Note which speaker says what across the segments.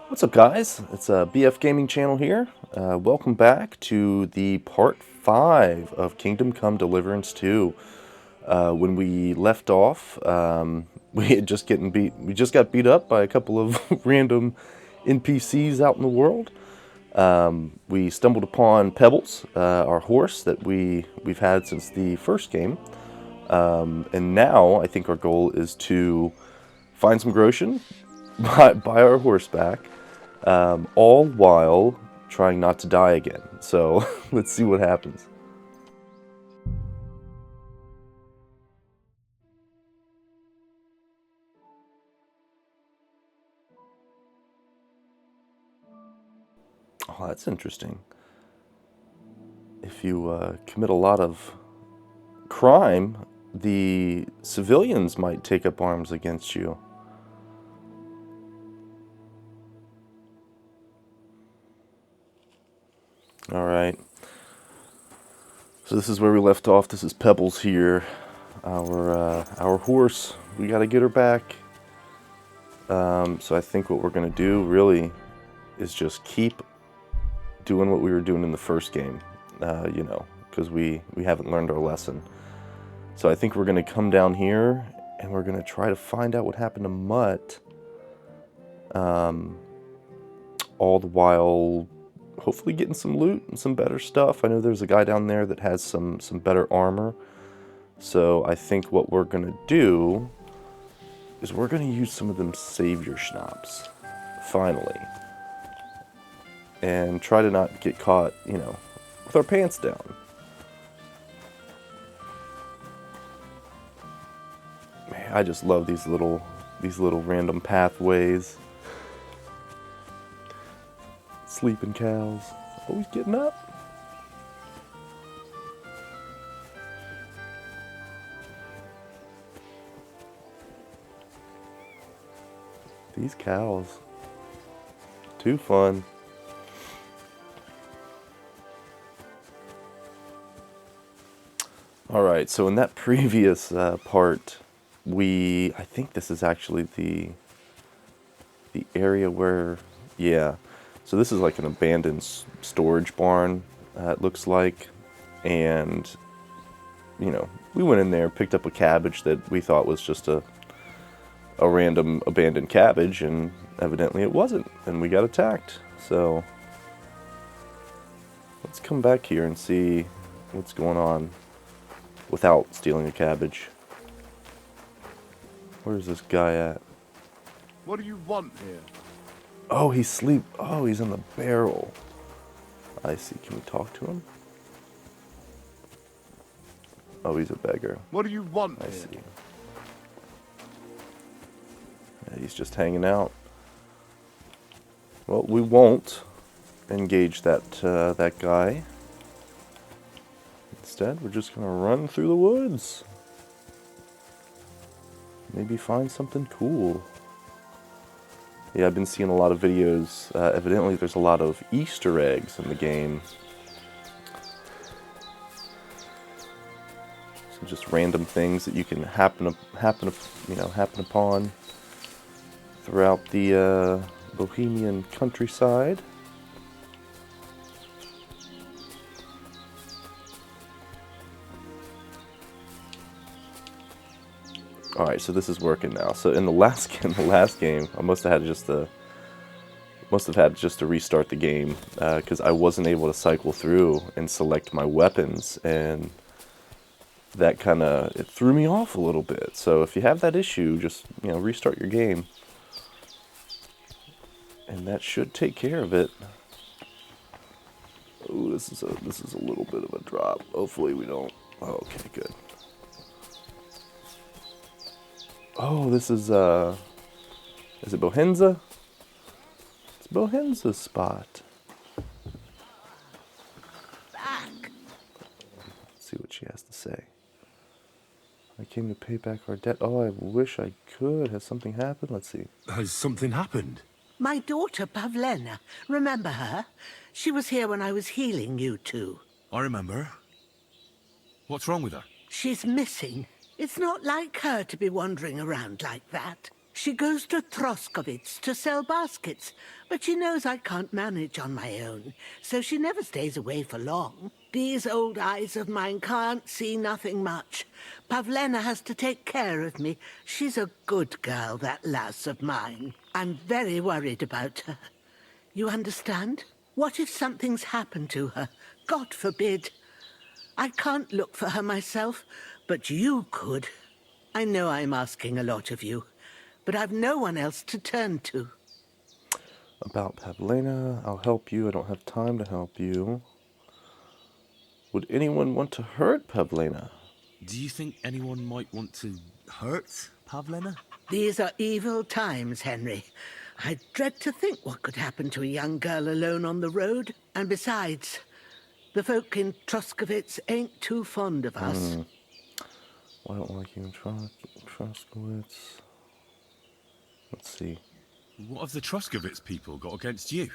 Speaker 1: What's up, guys? It's a BF Gaming channel here. Welcome back to the part 5 of Kingdom Come Deliverance 2. When we left off, we just got beat up by a couple of random NPCs out in the world. We stumbled upon Pebbles, our horse that we've had since the first game. And now I think our goal is to find some Groshen, buy our horse back, all while trying not to die again. So let's see what happens. Oh, that's interesting. If you commit a lot of crime, the civilians might take up arms against you. All right. So this is where we left off. This is Pebbles here, our horse. We got to get her back. So I think what we're gonna do really is just keep doing what we were doing in the first game, because we haven't learned our lesson. So I think we're gonna come down here and we're gonna try to find out what happened to Mutt. All the while, hopefully getting some loot and some better stuff. I know there's a guy down there that has some better armor. So I think what we're gonna do is we're gonna use some of them savior schnapps, finally. And try to not get caught, with our pants down. Man, I just love these little random pathways. Sleeping cows, always getting up. These cows, too fun. Alright, so in that previous part, I think this is actually the area where, yeah. So this is like an abandoned storage barn, it looks like. And, we went in there, picked up a cabbage that we thought was just a random abandoned cabbage, and evidently it wasn't, and we got attacked. So let's come back here and see what's going on without stealing a cabbage. Where's this guy at?
Speaker 2: What do you want here?
Speaker 1: Oh, he's in the barrel. I see. Can we talk to him? Oh, he's a beggar.
Speaker 2: What do you want
Speaker 1: I
Speaker 2: here?
Speaker 1: see. Yeah, he's just hanging out. Well, we won't engage that guy. Instead, we're just gonna run through the woods. Maybe find something cool. Yeah, I've been seeing a lot of videos. Evidently, there's a lot of Easter eggs in the game. So just random things that you can happen upon throughout the Bohemian countryside. All right, so this is working now. So in the last game, I must have had just to restart the game because I wasn't able to cycle through and select my weapons, and that it threw me off a little bit. So if you have that issue, just restart your game, and that should take care of it. Oh, this is a little bit of a drop. Hopefully we don't. Oh, okay, good. Oh, this is it Bohenza? It's Bohenza's spot.
Speaker 3: Back.
Speaker 1: Let's see what she has to say. I came to pay back our debt. Oh, I wish I could. Has something happened? Let's see.
Speaker 4: Has something happened?
Speaker 3: My daughter, Pavlena. Remember her? She was here when I was healing you two.
Speaker 4: I remember. What's wrong with her?
Speaker 3: She's missing. It's not like her to be wandering around like that. She goes to Troskovitz to sell baskets, but she knows I can't manage on my own, so she never stays away for long. These old eyes of mine can't see nothing much. Pavlena has to take care of me. She's a good girl, that lass of mine. I'm very worried about her. You understand? What if something's happened to her? God forbid. I can't look for her myself, but you could. I know I'm asking a lot of you, but I've no one else to turn to.
Speaker 1: About Pavlena, I'll help you. I don't have time to help you. Would anyone want to hurt Pavlena?
Speaker 4: Do you think anyone might want to hurt Pavlena?
Speaker 3: These are evil times, Henry. I dread to think what could happen to a young girl alone on the road. And besides, the folk in Troskovitz ain't too fond of us.
Speaker 1: I don't like you in Troskowitz. Let's see.
Speaker 4: What have the Troskovitz people got against you?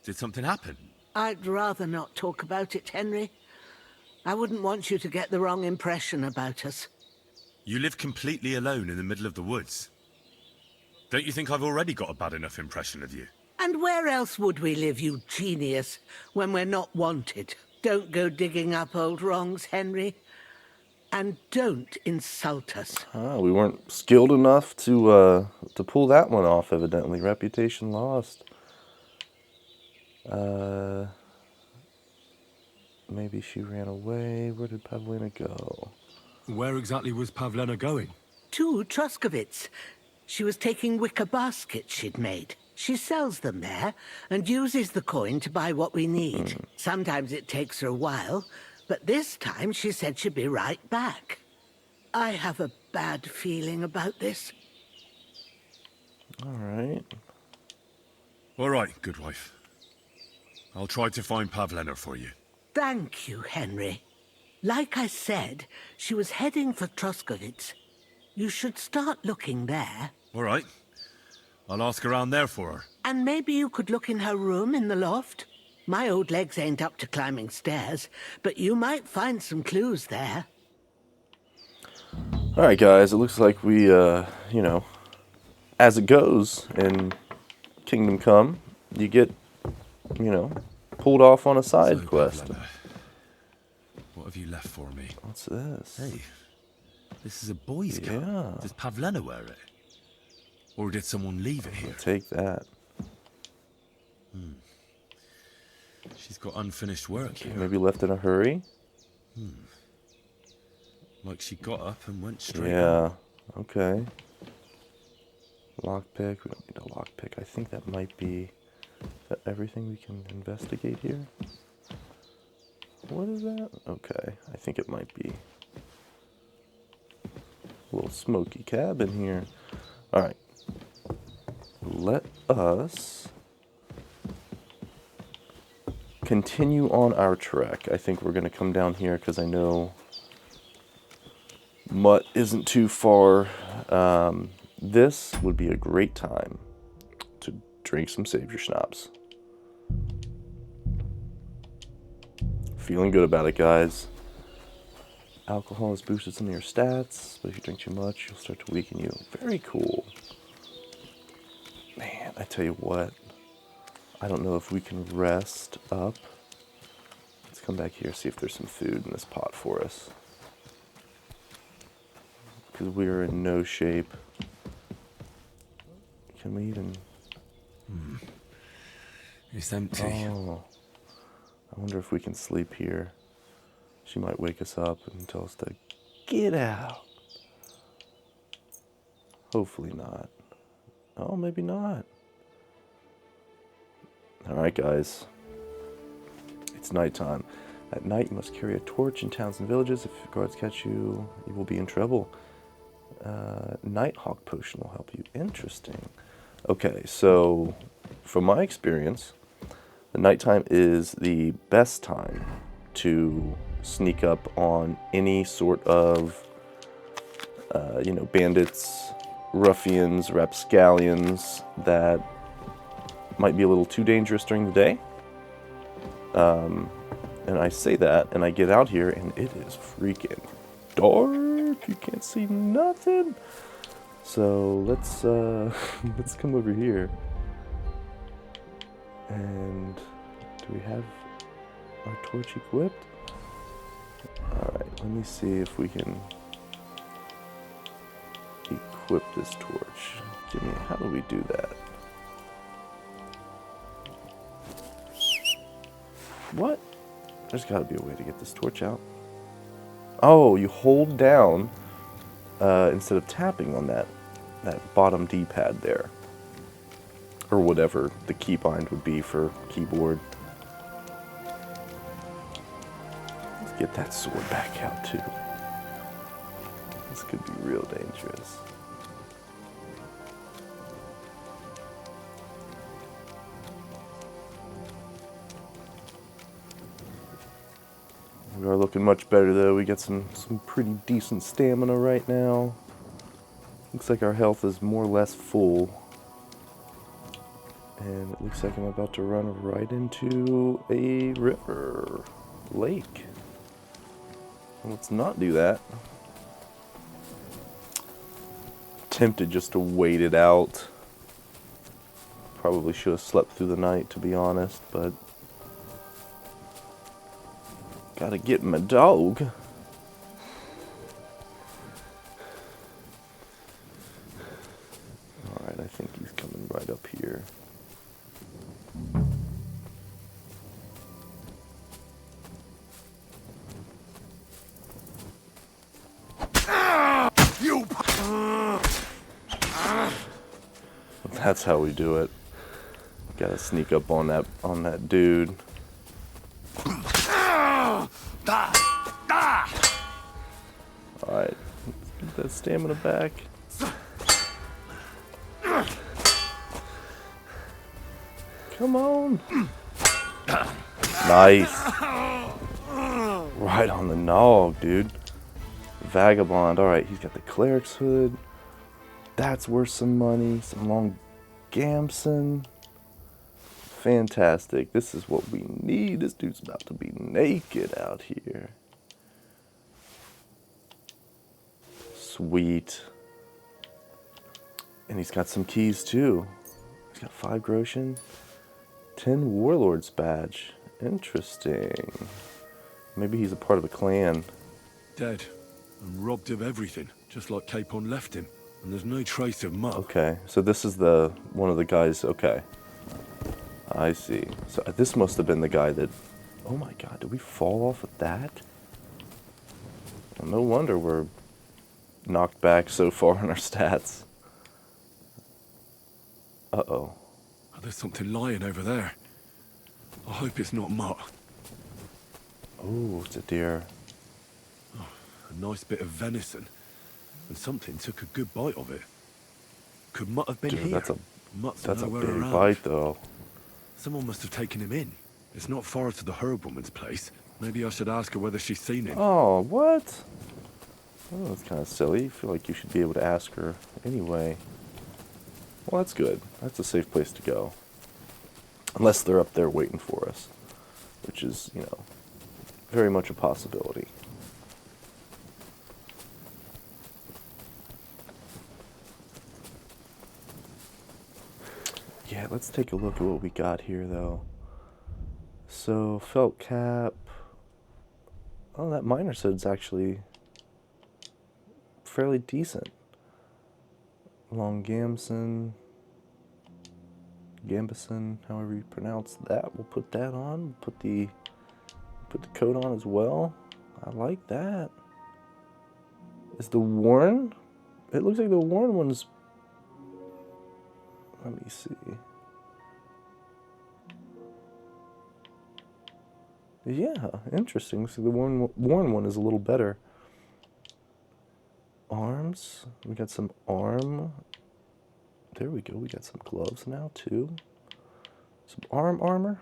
Speaker 4: Did something happen?
Speaker 3: I'd rather not talk about it, Henry. I wouldn't want you to get the wrong impression about us.
Speaker 4: You live completely alone in the middle of the woods. Don't you think I've already got a bad enough impression of you?
Speaker 3: And where else would we live, you genius, when we're not wanted? Don't go digging up old wrongs, Henry. And don't insult us.
Speaker 1: We weren't skilled enough to pull that one off, evidently. Reputation lost. Maybe she ran away. Where did Pavlena go?
Speaker 4: Where exactly was Pavlena going?
Speaker 3: To Troskovitz. She was taking wicker baskets she'd made. She sells them there and uses the coin to buy what we need. Sometimes it takes her a while, but this time she said she'd be right back. I have a bad feeling about this.
Speaker 1: All right.
Speaker 4: All right, good wife. I'll try to find Pavlena for you.
Speaker 3: Thank you, Henry. Like I said, she was heading for Troskovitz. You should start looking there.
Speaker 4: All right. I'll ask around there for her.
Speaker 3: And maybe you could look in her room in the loft. My old legs ain't up to climbing stairs, but you might find some clues there.
Speaker 1: All right, guys. It looks like we, as it goes in Kingdom Come, you get, pulled off on a side
Speaker 4: So,
Speaker 1: quest.
Speaker 4: Pavlena, what have you left for me?
Speaker 1: What's this?
Speaker 4: Hey, this is a boy's
Speaker 1: Yeah.
Speaker 4: coat. Does Pavlena wear it? Or did someone leave it here?
Speaker 1: Take that.
Speaker 4: She's got unfinished work here.
Speaker 1: Maybe left in a hurry?
Speaker 4: Like she got up and went straight
Speaker 1: Yeah.
Speaker 4: out.
Speaker 1: Okay. Lockpick. We don't need a lockpick. I think that might be... Is that everything we can investigate here? What is that? Okay. I think it might be a little smoky cabin here. All right. Let us continue on our trek. I think we're going to come down here because I know Mutt isn't too far. This would be a great time to drink some Savior Schnapps. Feeling good about it, guys. Alcohol has boosted some of your stats, but if you drink too much, you'll start to weaken you. Very cool. Man, I tell you what. I don't know if we can rest up. Let's come back here, see if there's some food in this pot for us. Because we are in no shape. Can we even...
Speaker 4: It's empty.
Speaker 1: Oh. I wonder if we can sleep here. She might wake us up and tell us to get out. Hopefully not. Oh, maybe not. Alright, guys. It's nighttime. At night, you must carry a torch in towns and villages. If guards catch you, you will be in trouble. Nighthawk potion will help you. Interesting. Okay, so from my experience, the nighttime is the best time to sneak up on any sort of, bandits, ruffians, rapscallions that might be a little too dangerous during the day. And I say that, and I get out here, and it is freaking dark. You can't see nothing. So let's let's come over here. And do we have our torch equipped? Alright, let me see if we can equip this torch. Give me, how do we do that? What? There's gotta be a way to get this torch out. Oh, you hold down instead of tapping on that bottom D-pad there. Or whatever the keybind would be for keyboard. Let's get that sword back out too. This could be real dangerous. We are looking much better though. We got some pretty decent stamina right now. Looks like our health is more or less full. And it looks like I'm about to run right into a river, lake. Let's not do that. Tempted just to wait it out. Probably should have slept through the night, to be honest, but gotta get my dog. Alright, I think he's coming right up here. That's how we do it. Gotta sneak up on that dude. Alright, let's get that stamina back. Come on. Nice. Right on the nog, dude. Vagabond. Alright, he's got the cleric's hood. That's worth some money. Some long Gamson. Fantastic. This is what we need. This dude's about to be naked out here. Sweet. And he's got some keys too. He's got 5 groschen, 10 warlords badge. Interesting. Maybe he's a part of a clan.
Speaker 5: Dead and robbed of everything, just like Capon left him. And there's no trace of Muck.
Speaker 1: Okay, so this is one of the guys. Okay, I see. So this must have been the guy that. Oh my God! Did we fall off of that? Well, no wonder we're knocked back so far in our stats. Uh-oh.
Speaker 5: Oh, there's something lying over there. I hope it's not Muck.
Speaker 1: Oh, it's a deer.
Speaker 5: Oh, a nice bit of venison. And something took a good bite of it. Could Mutt have been
Speaker 1: Dude,
Speaker 5: here?
Speaker 1: that's a
Speaker 5: nowhere
Speaker 1: big
Speaker 5: around.
Speaker 1: bite, though.
Speaker 5: Someone must have taken him in. It's not far to the herb woman's place. Maybe I should ask her whether she's seen him.
Speaker 1: Oh, what? Oh, that's kind of silly. I feel like you should be able to ask her anyway. Well, that's good. That's a safe place to go. Unless they're up there waiting for us. Which is, you know, very much a possibility. Yeah, let's take a look at what we got here, though. So, felt cap. Oh, that miner's hood's actually fairly decent. Long Gamson. Gambison, however you pronounce that. We'll put that on. Put the coat on as well. I like that. Is the worn? It looks like the worn one's. Let me see. Yeah, interesting. So the worn one is a little better. Arms. We got some arm. There we go. We got some gloves now too. Some arm armor.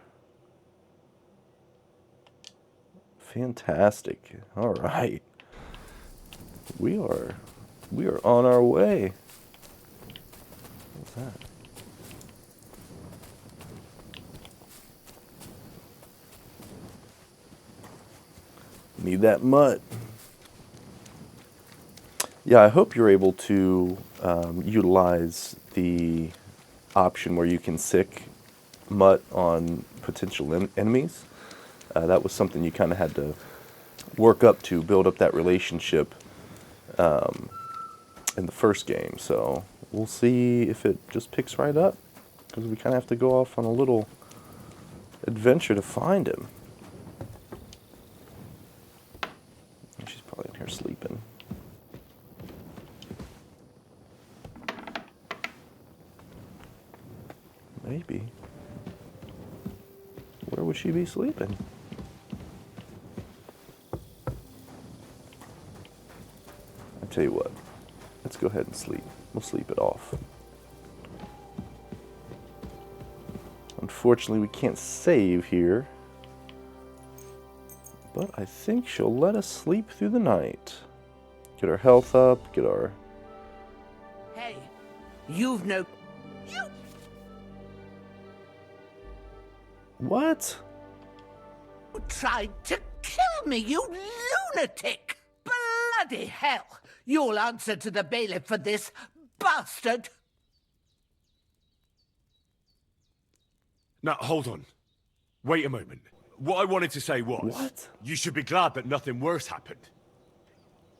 Speaker 1: Fantastic. All right. We are on our way. What's that? Need that mutt. Yeah, I hope you're able to utilize the option where you can sick mutt on potential enemies. That was something you kind of had to work up to, build up that relationship in the first game. So we'll see if it just picks right up, because we kind of have to go off on a little adventure to find him. She's probably in here sleeping. Maybe. Where would she be sleeping? I tell you what, let's go ahead and sleep. We'll sleep it off. Unfortunately, we can't save here, but I think she'll let us sleep through the night. Get our health up, get our...
Speaker 3: Hey, you've no... You...
Speaker 1: What?
Speaker 3: tried to kill me, you lunatic! Bloody hell! You'll answer to the bailiff for this, bastard!
Speaker 5: Now, hold on. Wait a moment. What I wanted to say was...
Speaker 1: What?
Speaker 5: You should be glad that nothing worse happened.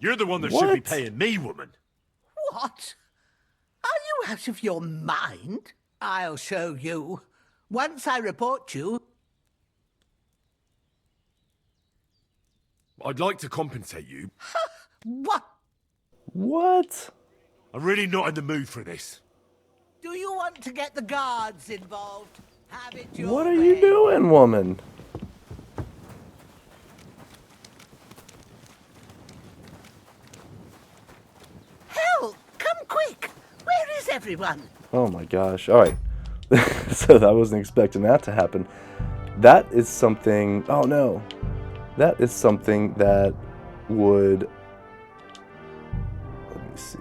Speaker 5: You're the one that should be
Speaker 1: What?
Speaker 5: paying me, woman.
Speaker 3: What? Are you out of your mind? I'll show you. Once I report you...
Speaker 5: I'd like to compensate you.
Speaker 3: What?
Speaker 1: What?
Speaker 5: I'm really not in the mood for this.
Speaker 3: Do you want to get the guards involved? Have it your
Speaker 1: What are you
Speaker 3: way.
Speaker 1: doing, woman?
Speaker 3: Hell, come quick! Where is everyone?
Speaker 1: Oh my gosh. Alright. So I wasn't expecting that to happen. That is something... Oh no. That is something that would... Let me see.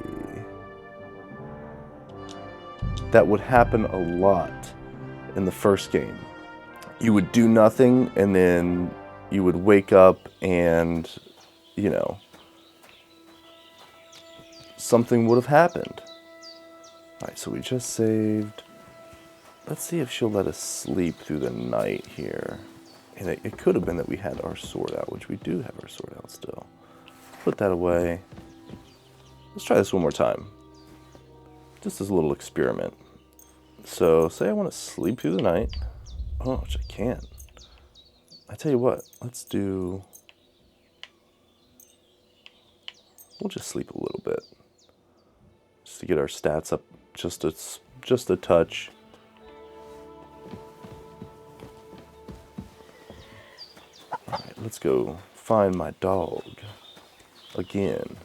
Speaker 1: That would happen a lot in the first game. You would do nothing, and then you would wake up and, you know, something would have happened. Alright, so we just saved. Let's see if she'll let us sleep through the night here. And it could have been that we had our sword out, which we do have our sword out still. Put that away. Let's try this one more time. Just as a little experiment. So, say I want to sleep through the night. Oh, which I can't. I tell you what, let's do... We'll just sleep a little bit. Just to get our stats up just a touch. Alright, let's go find my dog again.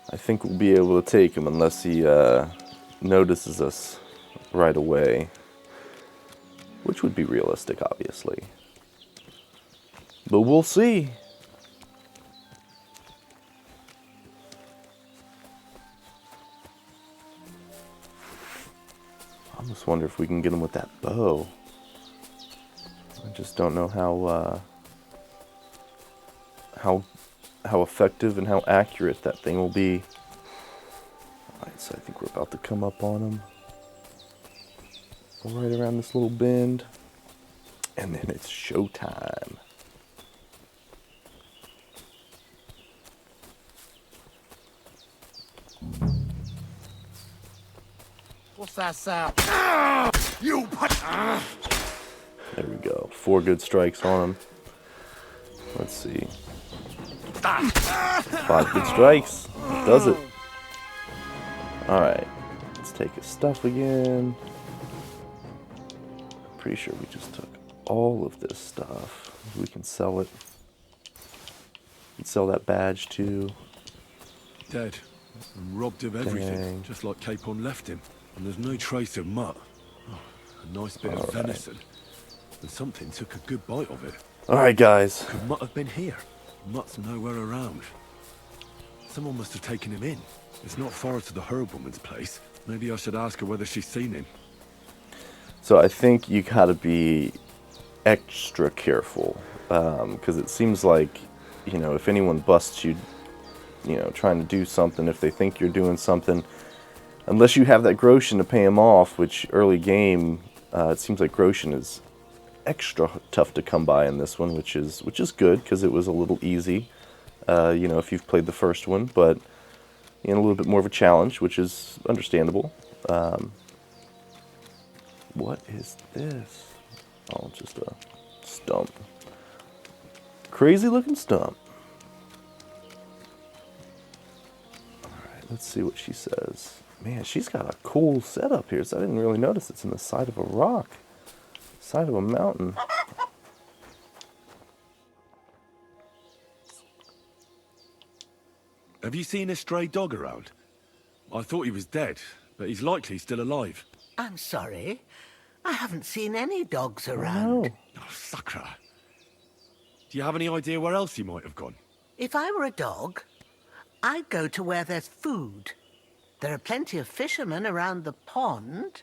Speaker 1: I think we'll be able to take him unless he notices us right away. Which would be realistic, obviously. But we'll see. I almost wonder if we can get him with that bow. I just don't know how effective and how accurate that thing will be. Alright, so I think we're about to come up on him. Right around this little bend. And then it's showtime.
Speaker 2: What's that sound?
Speaker 5: You
Speaker 1: There we go. 4 good strikes on him. Let's see. 5 good strikes. Does it. Alright. Let's take his stuff again. Pretty sure we just took all of this stuff. We can sell it. We can sell that badge too.
Speaker 5: Dead. And robbed of everything.
Speaker 1: Dang.
Speaker 5: Just like Capon left him. And there's no trace of mutt. Oh, a nice bit of venison. And something took a good bite of it.
Speaker 1: Alright, guys.
Speaker 5: Could Mutt have been here? Mutt's nowhere around. Someone must have taken him in. It's not far to the herb-woman's place. Maybe I should ask her whether she's seen him.
Speaker 1: So I think you gotta be extra careful, because it seems like, you know, if anyone busts you, you know, trying to do something, if they think you're doing something, unless you have that Groshen to pay them off, which early game, it seems like Groshen is extra tough to come by in this one, which is good because it was a little easy, you know, if you've played the first one, but you know, a little bit more of a challenge, which is understandable. What is this? Oh, just a stump. Crazy looking stump. Alright, let's see what she says. Man, she's got a cool setup here, so I didn't really notice it's in the side of a rock. Side of a mountain.
Speaker 5: Have you seen a stray dog around? I thought he was dead, but he's likely still alive.
Speaker 3: I'm sorry. I haven't seen any dogs around.
Speaker 1: No.
Speaker 5: Oh, Sakra. Do you have any idea where else he might have gone?
Speaker 3: If I were a dog, I'd go to where there's food. There are plenty of fishermen around the pond,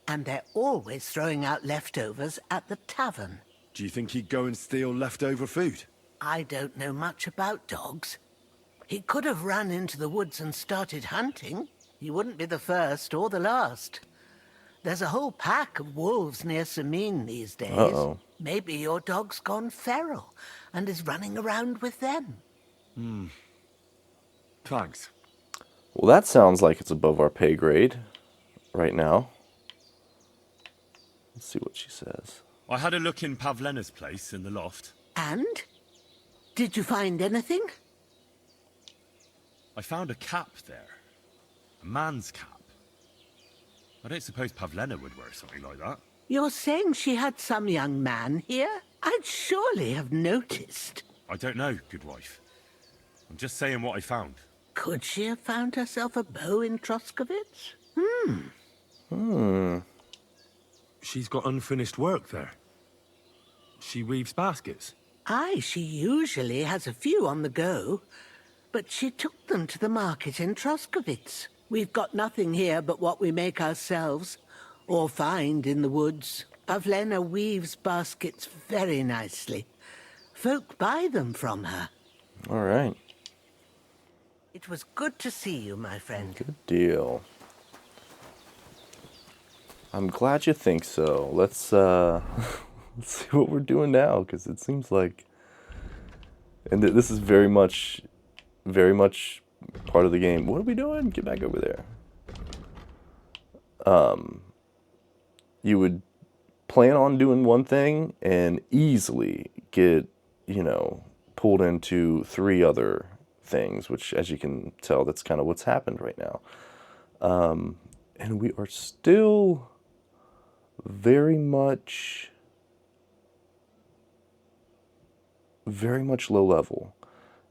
Speaker 3: and they're always throwing out leftovers at the tavern.
Speaker 5: Do you think he'd go and steal leftover food?
Speaker 3: I don't know much about dogs. He could have run into the woods and started hunting. He wouldn't be the first or the last. There's a whole pack of wolves near Samine these days.
Speaker 1: Uh-oh.
Speaker 3: Maybe your dog's gone feral and is running around with them.
Speaker 5: Thanks.
Speaker 1: Well, that sounds like it's above our pay grade right now. Let's see what she says.
Speaker 4: I had a look in Pavlena's place in the loft.
Speaker 3: And? Did you find anything?
Speaker 4: I found a cap there. A man's cap. I don't suppose Pavlena would wear something like that.
Speaker 3: You're saying she had some young man here? I'd surely have noticed.
Speaker 4: I don't know, good wife. I'm just saying what I found.
Speaker 3: Could she have found herself a beau in Troskovitz?
Speaker 5: She's got unfinished work there. She weaves baskets.
Speaker 3: Aye, she usually has a few on the go, but she took them to the market in Troskovitz. We've got nothing here but what we make ourselves, or find in the woods. Pavlena weaves baskets very nicely. Folk buy them from her.
Speaker 1: All right.
Speaker 3: It was good to see you, my friend.
Speaker 1: Good deal. I'm glad you think so. Let's let's see what we're doing now, because it seems like, and this is very much part of the game. What are we doing? Get back over there. You would plan on doing one thing and easily get, you know, pulled into 3 other things, which, as you can tell, that's kind of what's happened right now. And we are still very much low level.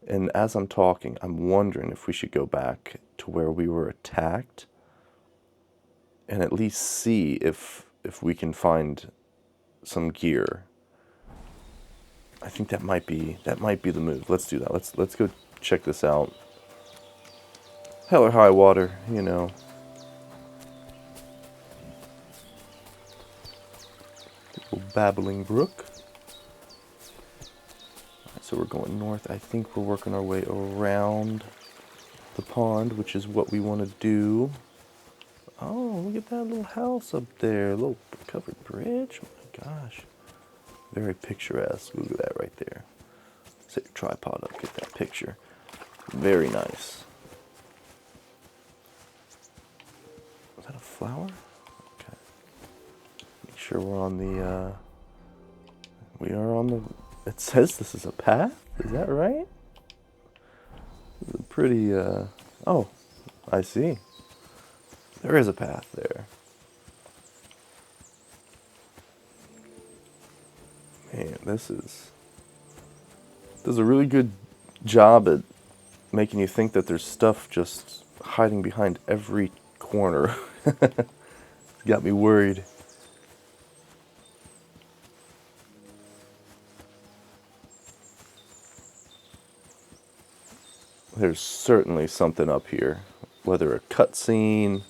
Speaker 1: And as I'm talking, I'm wondering if we should go back to where we were attacked and at least see if we can find some gear. I think that might be the move. Let's do that. Let's go check this out. Hell or high water, you know. Little babbling brook. Alright, so we're going north. I think we're working our way around the pond, which is what we want to do. Oh, look at that little house up there. A little covered bridge. Oh my gosh. Very picturesque. Look at that right there. Set your tripod up, get that picture. Very nice. Is that a flower? Okay. Make sure we're on the, we are on the, it says this is a path? Is that right? This is a pretty, oh, I see. There is a path there. Man, this does a really good job at making you think that there's stuff just hiding behind every corner. Got me worried. There's certainly something up here, whether a cutscene,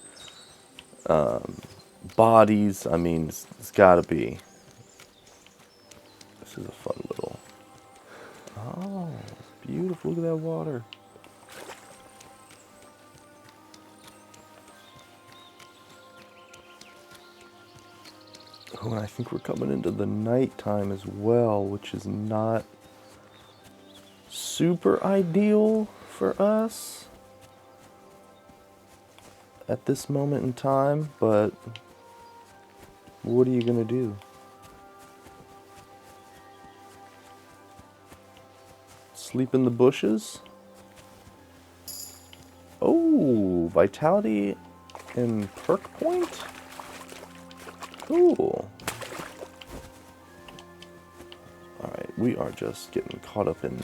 Speaker 1: bodies. I mean, it's got to be. This is a fun little... Oh, it's beautiful. Look at that water. Oh, and I think we're coming into the nighttime as well, which is not super ideal for us at this moment in time, but what are you gonna do? Sleep in the bushes? Oh, vitality and perk point? Cool. Alright, we are just getting caught up in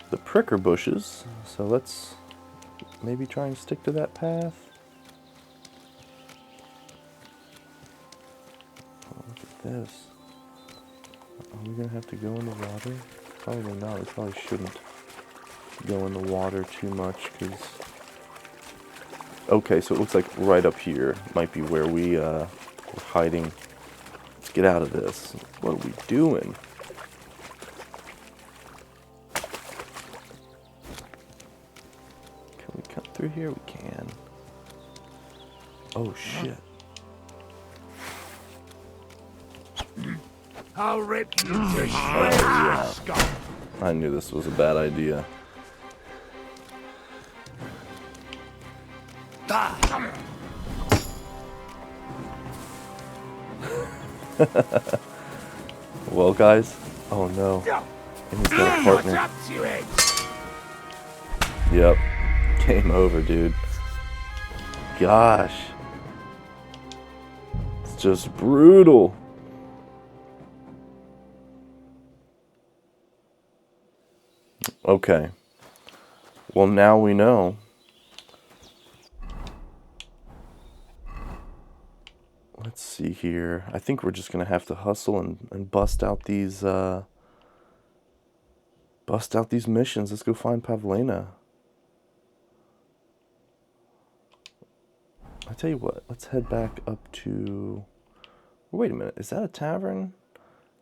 Speaker 1: the pricker bushes, so let's maybe try and stick to that path. Oh, look at this. Are we gonna have to go in the water? Probably not. We probably shouldn't go in the water too much, because... Okay, so it looks like right up here might be where we're hiding. Let's get out of this. What are we doing? Can we cut through here? We can. Oh, shit.
Speaker 2: I'll rip you to shreds.
Speaker 1: Yeah. I knew this was a bad idea. Well, guys. Oh no. And he's got a partner. Yep. Game over, dude. Gosh. It's just brutal. Okay. Well, now we know. Let's see here. I think we're just going to have to hustle and bust out these missions. Let's go find Pavlena. I tell you what, let's head back up to... Wait a minute, is that a tavern?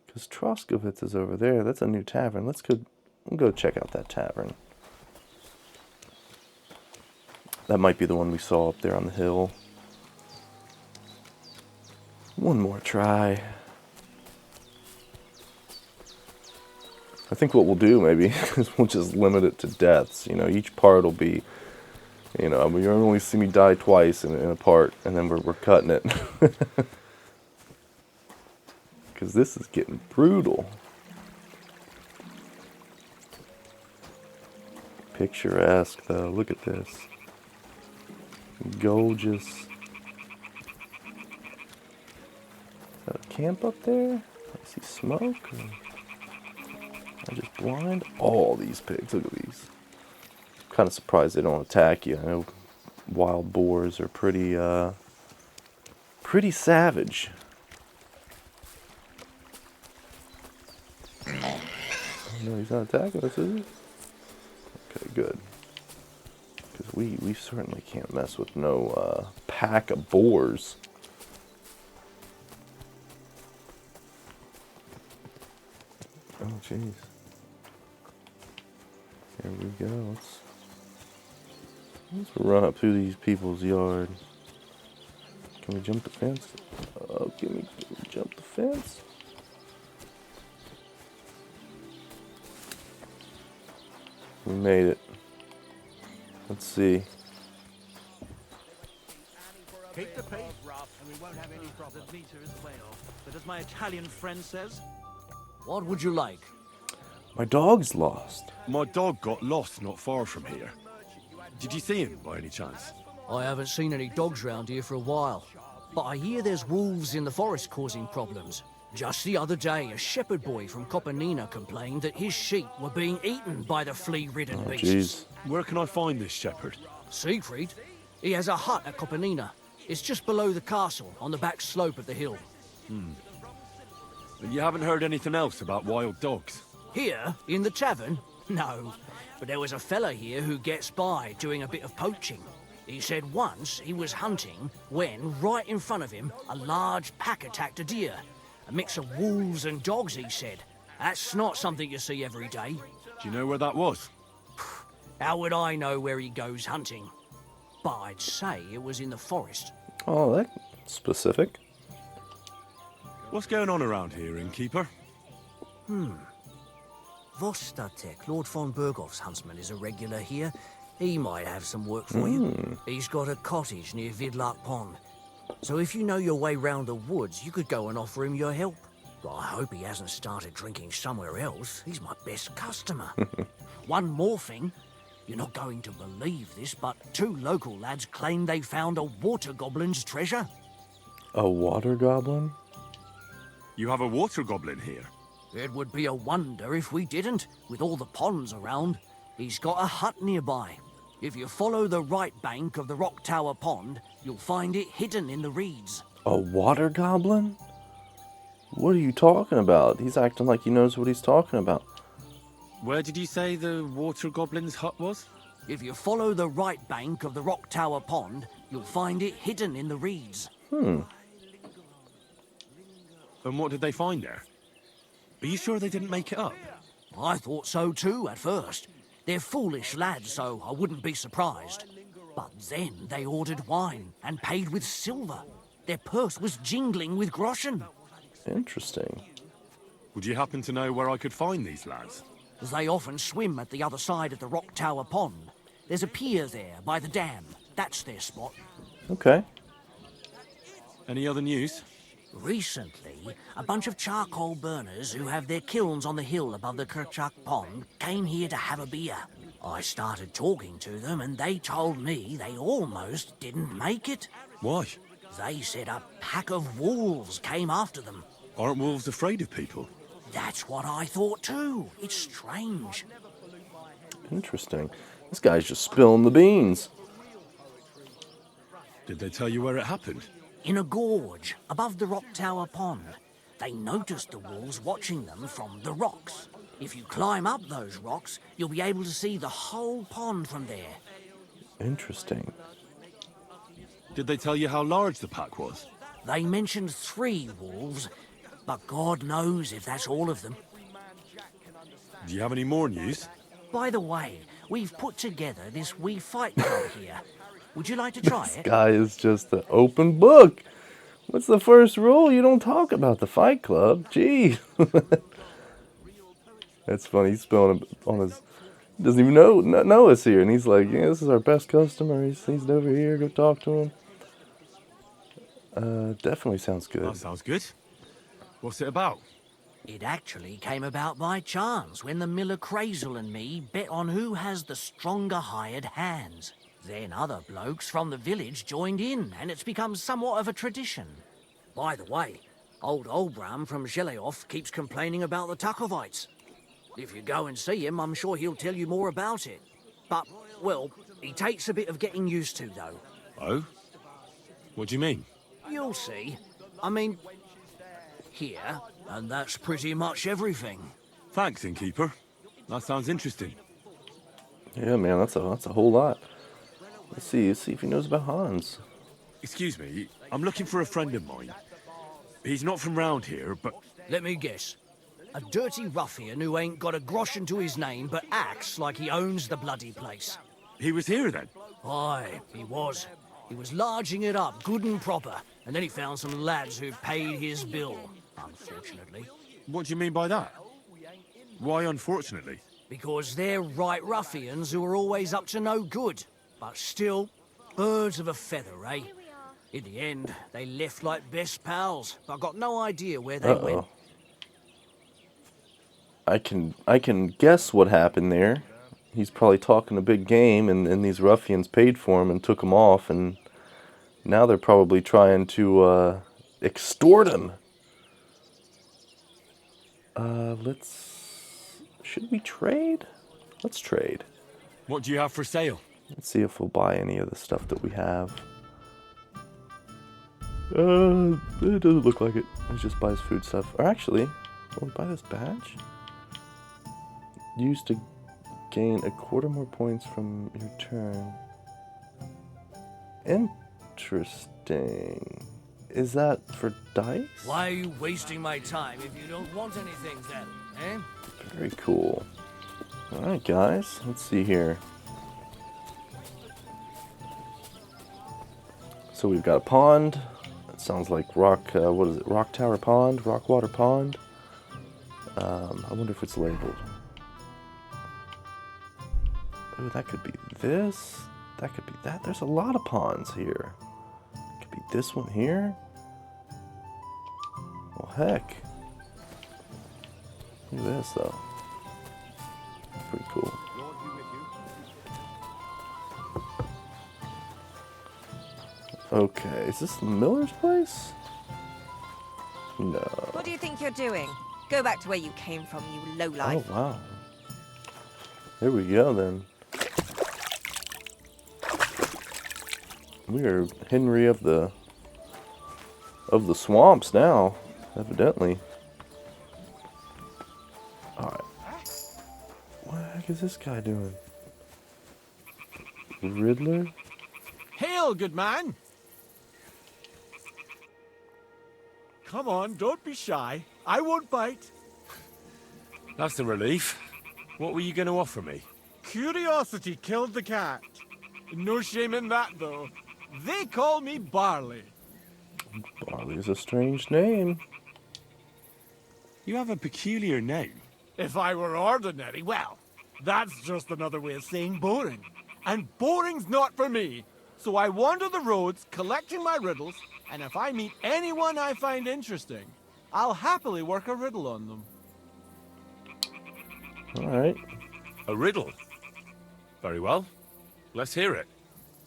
Speaker 1: Because Troskovitz is over there. That's a new tavern. Let's go check out that tavern. That might be the one we saw up there on the hill. One more try. I think what we'll do maybe is we'll just limit it to deaths. You know, each part will be, you know, I mean, you only see me die twice in a part, and then we're cutting it. Because this is getting brutal. Picturesque, though. Look at this. Gorgeous. Is that a camp up there? I see smoke. Or I just blind? All these pigs. Look at these. I'm kind of surprised they don't attack you. I know wild boars are pretty savage. No, he's not attacking us, is he? Okay, good. Because we certainly can't mess with no pack of boars. Oh, jeez. Here we go. Let's run up through these people's yard. Can we jump the fence? Oh, can we jump the fence? We made it. Let's see.
Speaker 6: Keep the pace, and we won't have any problems. The meter is way off, but as my Italian friend says, what would you like?
Speaker 1: My dog's lost.
Speaker 5: My dog got lost not far from here. Did you see him by any chance?
Speaker 7: I haven't seen any dogs round here for a while, but I hear there's wolves in the forest causing problems. Just the other day, a shepherd boy from Kopanina complained that his sheep were being eaten by the flea-ridden beasts.
Speaker 1: Jeez.
Speaker 5: Where can I find this shepherd?
Speaker 7: Siegfried? He has a hut at Kopanina. It's just below the castle, on the back slope of the hill.
Speaker 5: And you haven't heard anything else about wild dogs?
Speaker 7: Here, in the tavern? No. But there was a fella here who gets by doing a bit of poaching. He said once he was hunting when, right in front of him, a large pack attacked a deer. A mix of wolves and dogs, he said. That's not something you see every day.
Speaker 5: Do you know where that was?
Speaker 7: How would I know where he goes hunting? But I'd say it was in the forest.
Speaker 1: Oh, that's specific.
Speaker 5: What's going on around here, innkeeper?
Speaker 7: Vostatek, Lord von Berghoff's huntsman, is a regular here. He might have some work for you. He's got a cottage near Vidlark Pond. So if you know your way round the woods, you could go and offer him your help. But I hope he hasn't started drinking somewhere else. He's my best customer. One more thing. You're not going to believe this, but 2 local lads claim they found a water goblin's treasure.
Speaker 1: A water goblin?
Speaker 5: You have a water goblin here?
Speaker 7: It would be a wonder if we didn't, with all the ponds around. He's got a hut nearby. If you follow the right bank of the Rock Tower Pond, you'll find it hidden in the reeds.
Speaker 1: A water goblin? What are you talking about? He's acting like he knows what he's talking about.
Speaker 5: Where did you say the water goblin's hut was?
Speaker 7: If you follow the right bank of the Rock Tower Pond, you'll find it hidden in the reeds.
Speaker 5: And what did they find there? Are you sure they didn't make it up?
Speaker 7: I thought so too at first. They're foolish lads, so I wouldn't be surprised. But then they ordered wine and paid with silver. Their purse was jingling with groschen.
Speaker 1: Interesting.
Speaker 5: Would you happen to know where I could find these lads?
Speaker 7: They often swim at the other side of the Rock Tower Pond. There's a pier there by the dam. That's their spot.
Speaker 1: Okay.
Speaker 5: Any other news?
Speaker 7: Recently, a bunch of charcoal burners who have their kilns on the hill above the Kerchak Pond came here to have a beer. I started talking to them and they told me they almost didn't make it.
Speaker 5: Why?
Speaker 7: They said a pack of wolves came after them.
Speaker 5: Aren't wolves afraid of people?
Speaker 7: That's what I thought too. It's strange.
Speaker 1: Interesting. This guy's just spilling the beans.
Speaker 5: Did they tell you where it happened?
Speaker 7: In a gorge above the Rock Tower Pond. They noticed the wolves watching them from the rocks. If you climb up those rocks, you'll be able to see the whole pond from there.
Speaker 1: Interesting.
Speaker 5: Did they tell you how large the pack was?
Speaker 7: They mentioned 3 wolves, but God knows if that's all of them.
Speaker 5: Do you have any more news?
Speaker 7: By the way, we've put together this wee fight club here. Would you like to try it?
Speaker 1: Guy is just an open book. What's the first rule? You don't talk about the Fight Club. Gee. That's funny. He's spilling it on his... He doesn't even know us here. And he's like, yeah, this is our best customer. He's over here. Go talk to him. Definitely sounds good.
Speaker 5: That sounds good. What's it about?
Speaker 7: It actually came about by chance when the miller Crazel and me bet on who has the stronger hired hands. Then other blokes from the village joined in, and it's become somewhat of a tradition. By the way, old Olbram from Zheleov keeps complaining about the Takovites. If you go and see him, I'm sure he'll tell you more about it. But, well, he takes a bit of getting used to, though.
Speaker 5: Oh? What do you mean?
Speaker 7: You'll see. I mean, here, and that's pretty much everything.
Speaker 5: Thanks, innkeeper. That sounds interesting.
Speaker 1: Yeah, man, that's a whole lot. Let's see if he knows about Hans.
Speaker 5: Excuse me, I'm looking for a friend of mine. He's not from round here, but...
Speaker 7: Let me guess. A dirty ruffian who ain't got a groschen to his name but acts like he owns the bloody place.
Speaker 5: He was here then?
Speaker 7: Aye, he was. He was larging it up good and proper, and then he found some lads who paid his bill, unfortunately.
Speaker 5: What do you mean by that? Why unfortunately?
Speaker 7: Because they're right ruffians who are always up to no good. But still, birds of a feather, eh? In the end, they left like best pals, but I got no idea where they went.
Speaker 1: I can guess what happened there. He's probably talking a big game, and these ruffians paid for him and took him off, and now they're probably trying to extort him. Should we trade? Let's trade.
Speaker 5: What do you have for sale?
Speaker 1: Let's see if we'll buy any of the stuff that we have. It doesn't look like it. Let's just buy his food stuff. Or actually, will we buy this badge? Used to gain a quarter more points from your turn. Interesting. Is that for dice?
Speaker 7: Why are you wasting my time if you don't want anything then, eh?
Speaker 1: Very cool. Alright, guys. Let's see here. So we've got a pond. It sounds like rock, what is it? Rock Tower Pond? Rockwater Pond? I wonder if it's labeled. Oh, that could be this. That could be that. There's a lot of ponds here. Could be this one here. Well, heck. Look at this, though. Pretty cool. Okay, is this the Miller's place? No.
Speaker 8: What do you think you're doing? Go back to where you came from, you lowlife.
Speaker 1: Oh, wow. Here we go, then. We are Henry of the swamps now, evidently. Alright. What the heck is this guy doing? Riddler?
Speaker 6: Hail, good man! Come on, don't be shy. I won't bite.
Speaker 4: That's a relief. What were you going to offer me?
Speaker 6: Curiosity killed the cat. No shame in that, though. They call me Barley.
Speaker 1: Barley is a strange name.
Speaker 4: You have a peculiar name.
Speaker 6: If I were ordinary, well, that's just another way of saying boring. And boring's not for me. So I wander the roads collecting my riddles, and if I meet anyone I find interesting, I'll happily work a riddle on them.
Speaker 1: Alright.
Speaker 4: A riddle? Very well. Let's hear it.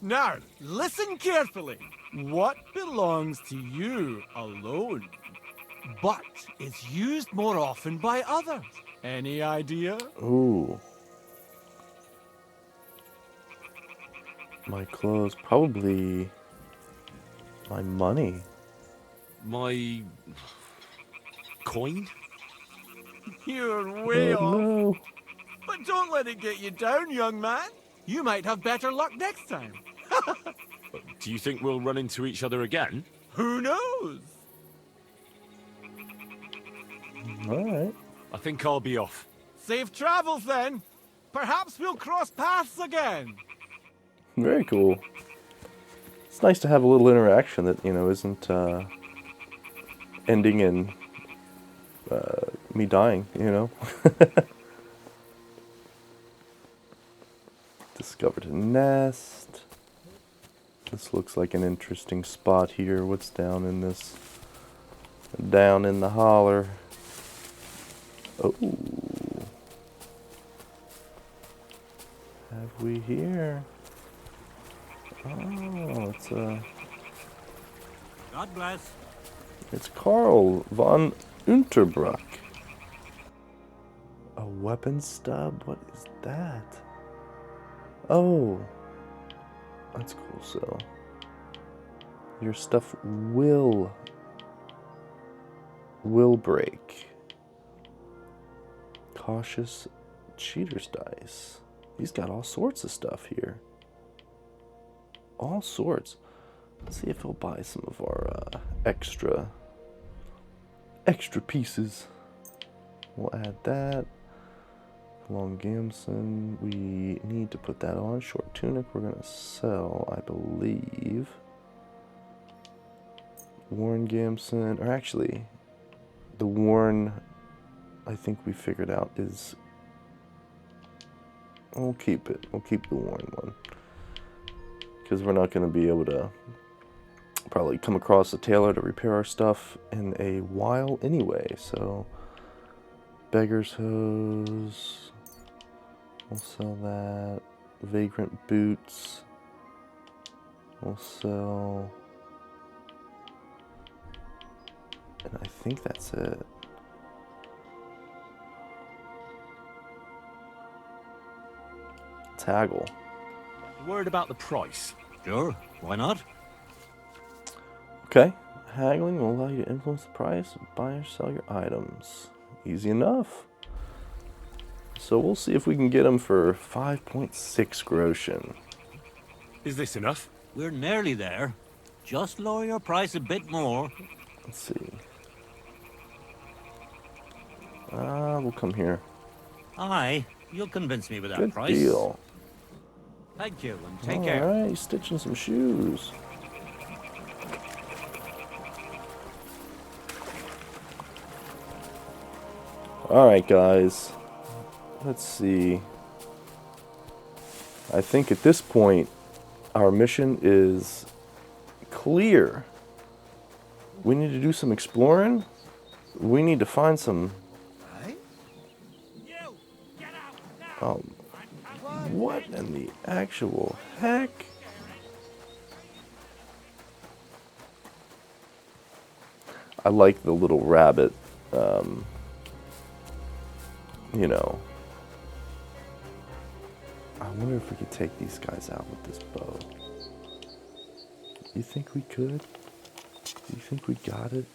Speaker 6: Now, listen carefully. What belongs to you alone, but is used more often by others? Any idea?
Speaker 1: Ooh. My clothes, probably my money.
Speaker 4: My... coin?
Speaker 6: You're way off.
Speaker 1: No.
Speaker 6: But don't let it get you down, young man. You might have better luck next time.
Speaker 4: Do you think we'll run into each other again?
Speaker 6: Who knows?
Speaker 1: Alright.
Speaker 4: I think I'll be off.
Speaker 6: Safe travels then. Perhaps we'll cross paths again.
Speaker 1: Very cool. It's nice to have a little interaction that, you know, isn't ending in me dying, you know? Discovered a nest. This looks like an interesting spot here. What's down in this? Down in the holler. Oh. Have we here? Oh, it's
Speaker 6: God bless.
Speaker 1: It's Karl von Unterbruck. A weapon stub? What is that? Oh. That's cool, so. Your stuff will break. Cautious cheater's dice. He's got all sorts of stuff here. All sorts. Let's see if he'll buy some of our extra pieces. We'll add that. Long gamson. We need to put that on. Short tunic we're going to sell, I believe. Worn gamson. Or actually, the worn, I think we figured out is... We'll keep it. We'll keep the worn one. Because we're not going to be able to probably come across a tailor to repair our stuff in a while anyway. So, beggar's hose, we'll sell that. Vagrant boots, we'll sell. And I think that's it. Taggle.
Speaker 4: Word about the price.
Speaker 6: Sure, why not?
Speaker 1: Okay. Haggling will allow you to influence the price, buy or sell your items. Easy enough. So we'll see if we can get them for 5.6 groschen.
Speaker 4: Is this enough?
Speaker 6: We're nearly there.
Speaker 9: Just lower your price a bit more.
Speaker 1: Let's see. We'll come here.
Speaker 9: Aye, you'll convince me with that
Speaker 1: Good
Speaker 9: price.
Speaker 1: deal.
Speaker 9: Thank you, and take care.
Speaker 1: Alright, he's stitching some shoes. Alright, guys. Let's see. I think at this point, our mission is clear. We need to do some exploring. We need to find some... what in the actual heck? I like the little rabbit, you know. I wonder if we could take these guys out with this bow. You think we could? You think we got it?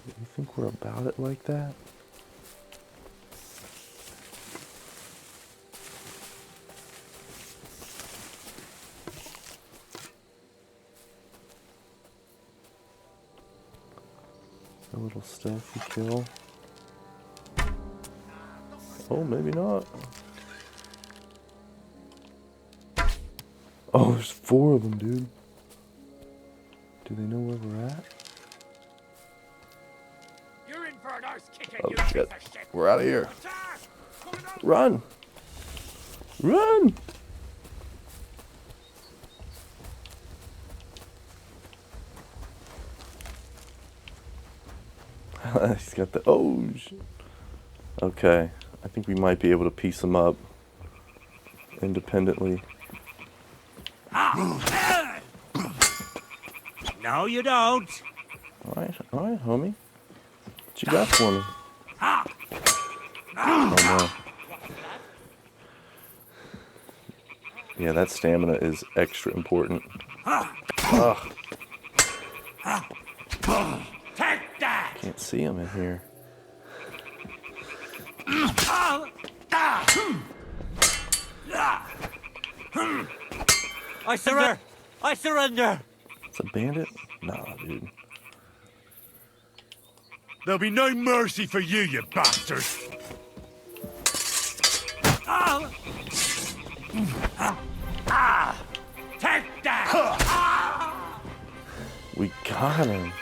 Speaker 1: You think we're about it like that? A little stealthy kill. Oh, maybe not. Oh, there's 4 of them, dude. Do they know where we're at?
Speaker 6: You're in for an arse kicking,
Speaker 1: Oh,
Speaker 6: you
Speaker 1: shit.
Speaker 6: piece of shit.
Speaker 1: We're out of here.
Speaker 6: Attack! Coming up!
Speaker 1: Run! Run! He's got the... Oh, shit. Okay. I think we might be able to piece them up independently.
Speaker 9: No, you don't.
Speaker 1: Alright, homie. What you got for me? Oh, no. Yeah, that stamina is extra important. Ugh.
Speaker 6: Take that!
Speaker 1: Can't see him in here.
Speaker 9: I surrender. I surrender.
Speaker 1: It's a bandit? Nah, dude.
Speaker 4: There'll be no mercy for you, you bastard!
Speaker 6: Take that!
Speaker 1: We got him.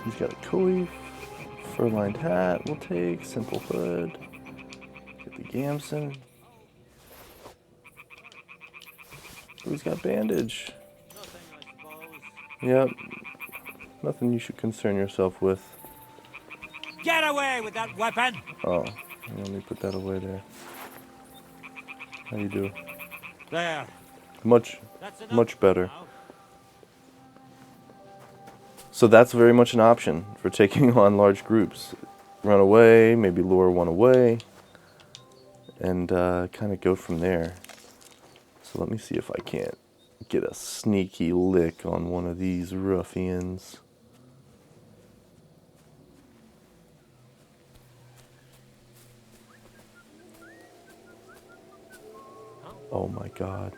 Speaker 1: He's got a coif, fur-lined hat. We'll take simple hood. Get the gamson. He's got bandage. Yep. Nothing you should concern yourself with.
Speaker 9: Get away with that weapon.
Speaker 1: Oh, let me put that away there. How you do?
Speaker 9: There.
Speaker 1: Much
Speaker 9: That's enough
Speaker 1: better.
Speaker 9: now.
Speaker 1: So that's very much an option for taking on large groups. Run away, maybe lure one away, and kind of go from there. So let me see if I can't get a sneaky lick on one of these ruffians. Oh my god.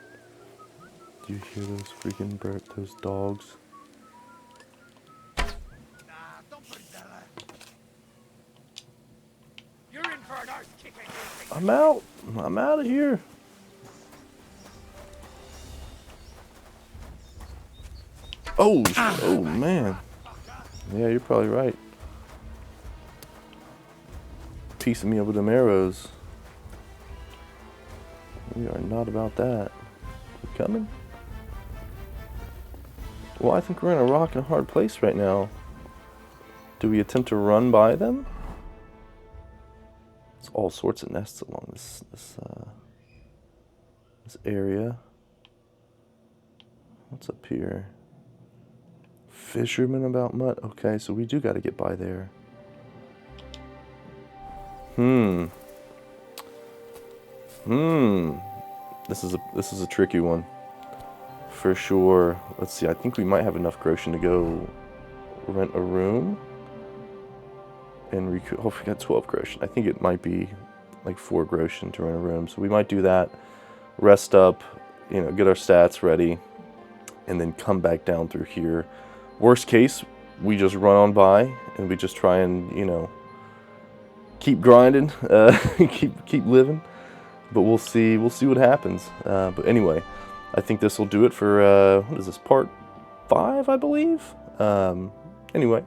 Speaker 1: Do you hear those freaking those dogs?
Speaker 6: You're in for an arse kicking, you piece of
Speaker 1: I'm out. I'm out of here. Oh, oh man. Yeah, you're probably right. Piecing me up with them arrows. We are not about that. You coming? Well, I think we're in a rock and a hard place right now. Do we attempt to run by them? It's all sorts of nests along this area. What's up here? Fishermen about mud. Okay, so we do got to get by there. This is a tricky one. For sure. Let's see. I think we might have enough groschen to go rent a room and recoup. Oh, we got 12 groschen. I think it might be like 4 groschen to rent a room. So we might do that. Rest up, you know, get our stats ready, and then come back down through here. Worst case, we just run on by and we just try and, you know, keep grinding, keep living. But we'll see what happens. But anyway, I think this will do it for what is this, part 5, I believe. Anyway,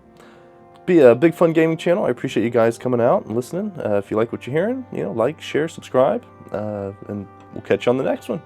Speaker 1: be a Big Fun Gaming channel. I appreciate you guys coming out and listening. If you like what you're hearing, you know, like, share, subscribe, and we'll catch you on the next one.